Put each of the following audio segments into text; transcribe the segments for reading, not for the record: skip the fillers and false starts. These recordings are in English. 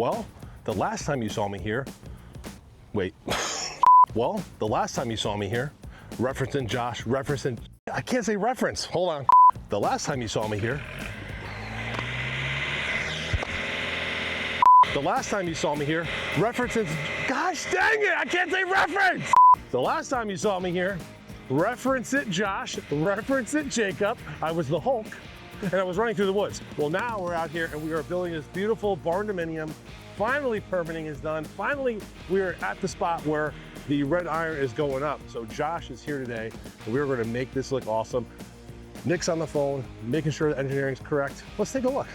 Well, the last time you saw me here, wait. Well, the last time you saw me here, referencing Josh, I can't say reference, hold on. The last time you saw me here, referencing, gosh dang it, I can't say reference. The last time you saw me here, reference it Josh, reference it Jacob, I was the Hulk, and I was running through the woods. Well, now we're out here and we are building this beautiful Barndominium. Finally, permitting is done. Finally, we are at the spot where the red iron is going up. So Josh is here today and we're gonna make this look awesome. Nick's on the phone, making sure the engineering is correct. Let's take a look.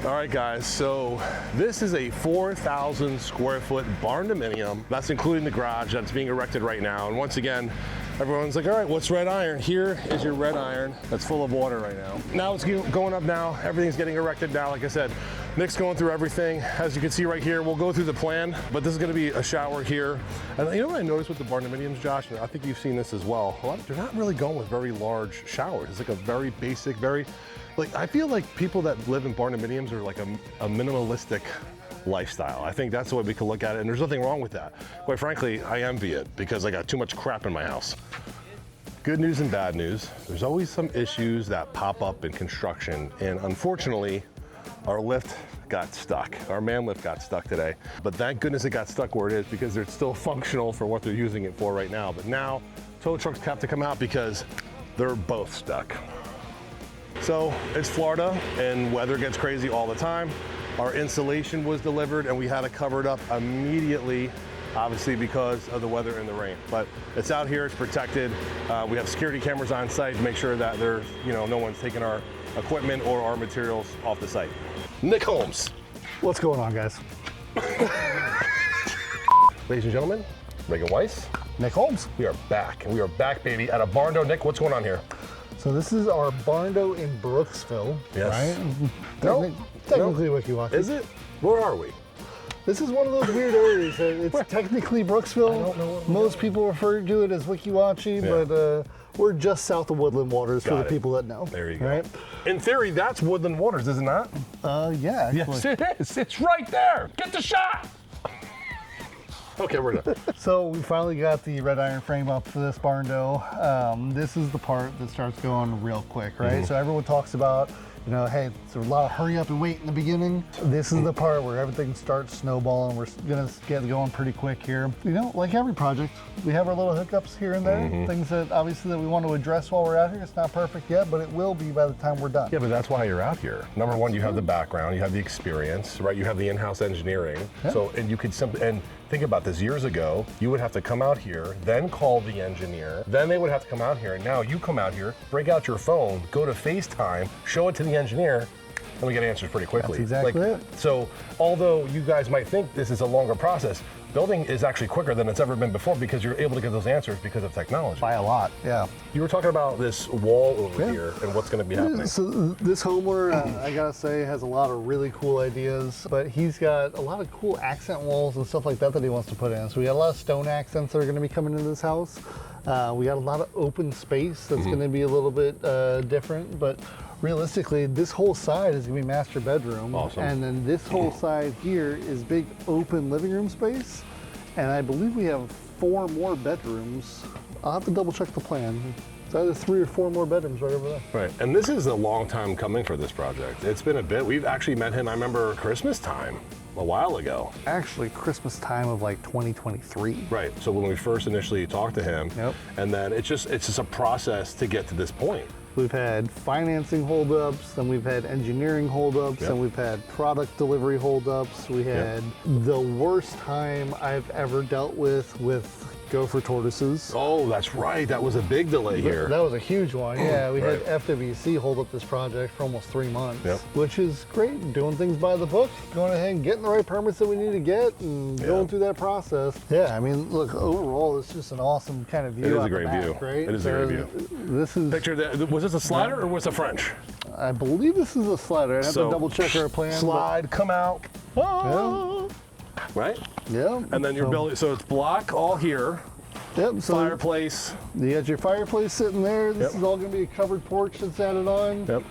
All right, guys, so this is a 4,000 square foot Barndominium. That's including the garage that's being erected right now. And once again, everyone's like, all right, what's red iron? Here is your red iron that's full of water right now. Now it's going up now. Everything's getting erected now. Like I said, Nick's going through everything. As you can see right here, we'll go through the plan, but this is gonna be a shower here. And you know what I noticed with the Barndominiums, Josh? And I think you've seen this as well. They're not really going with very large showers. It's like a very basic, like, I feel like people that live in Barndominiums are like a minimalistic lifestyle. I think that's the way we can look at it, and there's nothing wrong with that. Quite frankly, I envy it because I got too much crap in my house. Good news and bad news. There's always some issues that pop up in construction, and unfortunately, our lift got stuck. Our man lift got stuck today, but thank goodness it got stuck where it is because it's still functional for what they're using it for right now. But now, tow trucks have to come out because they're both stuck. So it's Florida and weather gets crazy all the time. Our insulation was delivered and we had to cover it up immediately, obviously because of the weather and the rain. But it's out here, it's protected. We have security cameras on site to make sure that there's, no one's taking our equipment or our materials off the site. Nick Holmes. What's going on, guys? Ladies and gentlemen, Regan Weiss. Nick Holmes. We are back, and we are back, baby, at a Barndo. Nick, what's going on here? So this is our Barndo in Brooksville, yes. Right? Technically Wiki-Waki. Is it? Where are we? This is one of those weird areas. It's technically Brooksville. I don't know what Most people refer to it as Wiki-Waki, but we're just south of Woodland Waters for the people that know. There you go. Right? In theory, that's Woodland Waters, isn't that? Yeah. Actually. Yes, it is. It's right there. Get the shot. Okay, we're done. So we finally got the red iron frame up for this Barndo. This is the part that starts going real quick, right? So everyone talks about, hey, it's a lot of hurry up and wait in the beginning. This is the part where everything starts snowballing. We're gonna get going pretty quick here. Like every project, we have our little hiccups here and there, things that obviously that we want to address while we're out here. It's not perfect yet, but it will be by the time we're done. Yeah, but that's why you're out here. Number one, you have the background, you have the experience, right? You have the in-house engineering. Yeah. So, and you could simply, and think about this, years ago, you would have to come out here, then call the engineer, then they would have to come out here, and now you come out here, break out your phone, go to FaceTime, show it to the engineer, and we get answers pretty quickly. That's exactly it. So, although you guys might think this is a longer process, building is actually quicker than it's ever been before because you're able to get those answers because of technology. By a lot, yeah. You were talking about this wall over here and what's going to be happening. So this homeowner, I gotta say, has a lot of really cool ideas, but he's got a lot of cool accent walls and stuff like that he wants to put in. So we got a lot of stone accents that are gonna be coming into this house. We got a lot of open space that's gonna be a little bit different, but realistically, this whole side is gonna be master bedroom. Awesome. And then this whole side here is big open living room space. And I believe we have 4 more bedrooms. I'll have to double check the plan. It's either 3 or 4 more bedrooms right over there. Right, and this is a long time coming for this project. It's been a bit. We've actually met him, I remember Christmas time a while ago. Actually, Christmas time of like 2023. Right, so when we first initially talked to him, and then it's just a process to get to this point. We've had financing holdups, then we've had engineering holdups, and we've had product delivery holdups. We had the worst time I've ever dealt with gopher tortoises. Oh, that's right. That was a big delay here. That was a huge one. Yeah, we had FWC hold up this project for almost 3 months, which is great. Doing things by the book, going ahead and getting the right permits that we need to get and going through that process. Yeah, I mean, look, overall, it's just an awesome kind of view. It is a great view. Right? It is a great view. This is. Picture that. Was this a slider or was it French? I believe this is a slider. I'd have to double check our plan. Slide, come out. Right? Yeah. And then your building, so it's block all here. Yep. So fireplace. You got your fireplace sitting there. This is all going to be a covered porch that's added on. Yep.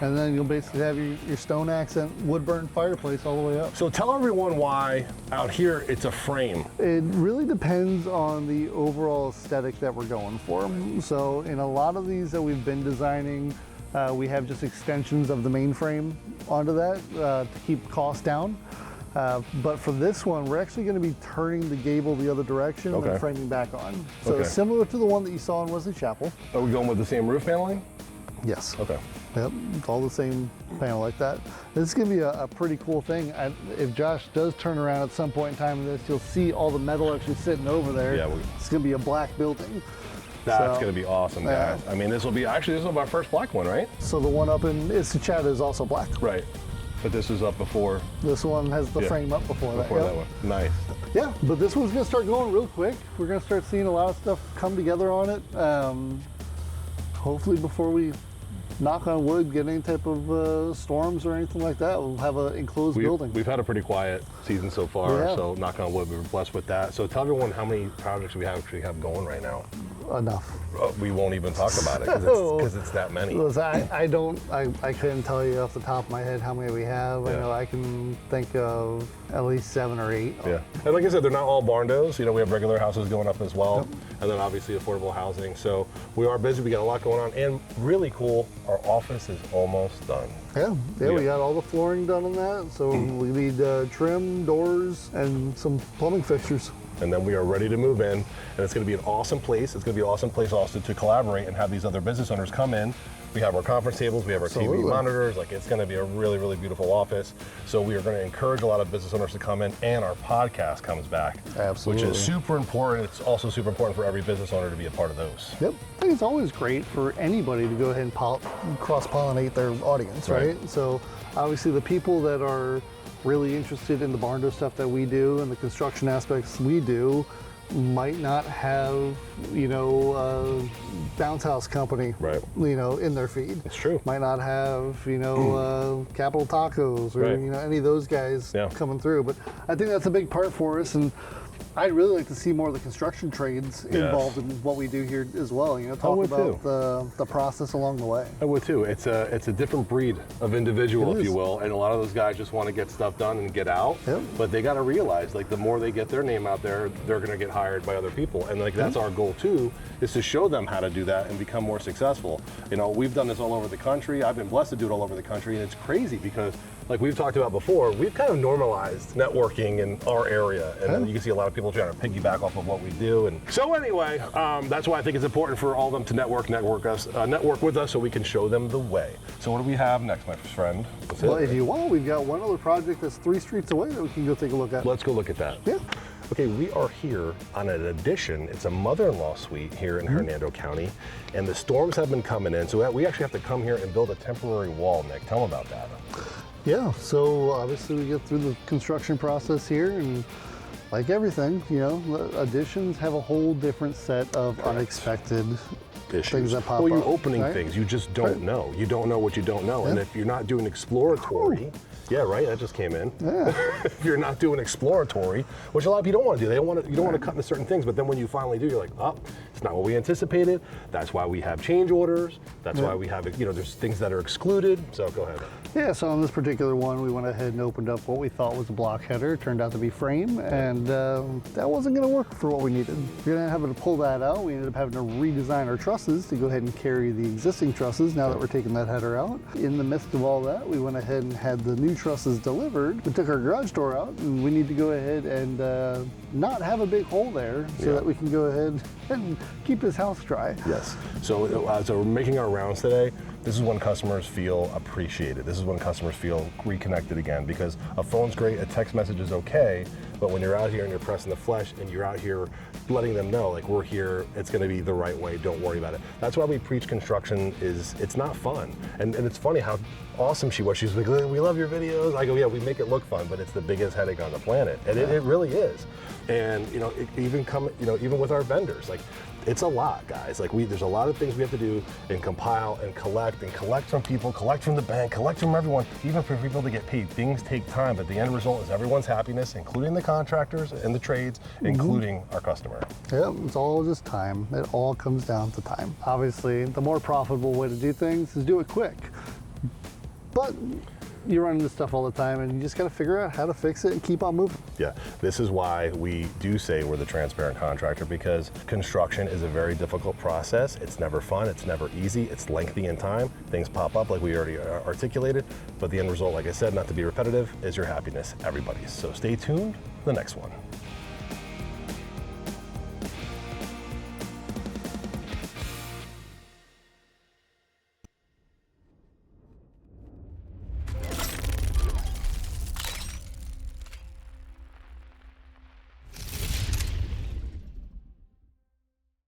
And then you'll basically have your stone accent wood burn fireplace all the way up. So tell everyone why out here it's a frame. It really depends on the overall aesthetic that we're going for. So in a lot of these that we've been designing, we have just extensions of the main frame onto that to keep costs down. But for this one, we're actually going to be turning the gable the other direction and framing back on. So similar to the one that you saw in Wesley Chapel. Are we going with the same roof paneling? Yes. Okay. Yep, it's all the same panel like that. This is going to be a pretty cool thing. If Josh does turn around at some point in time in this, you'll see all the metal actually sitting over there. Yeah, it's going to be a black building. That's going to be awesome, guys. I mean, this will be our first black one, right? So the one up in Issachatta is also black. Right. But this is up before. This one has the frame up before that. Before that one. Nice. Yeah, but this one's going to start going real quick. We're going to start seeing a lot of stuff come together on it. Hopefully before we, knock on wood, get any type of storms or anything like that, we'll have an enclosed building. We've had a pretty quiet season so far, so knock on wood, we were blessed with that. So tell everyone how many projects we actually have going right now. Enough. We won't even talk about it because it's that many. Listen, I couldn't tell you off the top of my head how many we have. I know I can think of at least 7 or 8. Yeah, and like I said, they're not all Barndos. You know, we have regular houses going up as well, and then obviously affordable housing. So we are busy. We got a lot going on, and really cool. Our office is almost done. Yeah, we got all the flooring done on that. So we need trim, doors, and some plumbing fixtures. And then we are ready to move in, and it's going to be an awesome place. It's going to be an awesome place also to collaborate and have these other business owners come in. We have our conference tables, we have our TV monitors. Like, it's going to be a really, really beautiful office. So we are going to encourage a lot of business owners to come in, and our podcast comes back. Absolutely. Which is super important. It's also super important for every business owner to be a part of those. Yep. I think it's always great for anybody to go ahead and cross-pollinate their audience, right? So obviously the people that are really interested in the Barndo stuff that we do and the construction aspects we do might not have, a bounce house company, in their feed. It's true. Might not have, Capital Tacos or, any of those guys coming through. But I think that's a big part for us. And I'd really like to see more of the construction trades involved in what we do here as well. Talk about the process along the way. I would too. It's a different breed of individual, if you will, and a lot of those guys just want to get stuff done and get out. But they got to realize, like, the more they get their name out there, they're going to get hired by other people, and like that's our goal too, is to show them how to do that and become more successful. We've done this all over the country. I've been blessed to do it all over the country, and it's crazy because, like we've talked about before, we've kind of normalized networking in our area, and then you can see a lot of people trying to piggyback off of what we do. And so anyway, that's why I think it's important for all of them to network with us so we can show them the way. So what do we have next, my friend? Well, if you want, we've got one other project that's 3 streets away that we can go take a look at. Let's go look at that. Yeah. Okay, we are here on an addition. It's a mother-in-law suite here in Hernando County, and the storms have been coming in, so we actually have to come here and build a temporary wall. Nick, tell them about that. Yeah, so obviously we get through the construction process here, and like everything, additions have a whole different set of unexpected things that pop up. Well, you're opening things. You just don't know. You don't know what you don't know. And if you're not doing exploratory, that just came in. Yeah. If you're not doing exploratory, which a lot of people don't want to do. You don't want to cut into certain things, but then when you finally do, you're like, oh, it's not what we anticipated. That's why we have change orders. That's why we have, there's things that are excluded. So go ahead. Yeah, so on this particular one, we went ahead and opened up what we thought was a block header. It turned out to be frame, and that wasn't going to work for what we needed. We ended up having to pull that out. We ended up having to redesign our trusses to go ahead and carry the existing trusses now that we're taking that header out. In the midst of all that, we went ahead and had the new trusses delivered. We took our garage door out, and we need to go ahead and not have a big hole there so that we can go ahead and keep this house dry. Yes. So we're making our rounds today. This is when customers feel appreciated. This is when customers feel reconnected again, because a phone's great, a text message is okay, but when you're out here and you're pressing the flesh and you're out here letting them know, like, we're here, it's gonna be the right way, don't worry about it. That's why we preach construction it's not fun. And it's funny how awesome she was. She's like, we love your videos. I go, yeah, we make it look fun, but it's the biggest headache on the planet. And it really is. And even with our vendors, like, it's a lot, guys. Like, there's a lot of things we have to do and compile and collect from people, collect from the bank, collect from everyone, even for people to get paid. Things take time, but the end result is everyone's happiness, including the contractors and the trades, including our customer. Yeah, it's all just time. It all comes down to time. Obviously, the more profitable way to do things is do it quick. But you run into stuff all the time, and you just got to figure out how to fix it and keep on moving. Yeah, this is why we do say we're the transparent contractor, because construction is a very difficult process. It's never fun, it's never easy, it's lengthy in time. Things pop up like we already articulated, but the end result, like I said, not to be repetitive, is your happiness, everybody's. So stay tuned for the next one.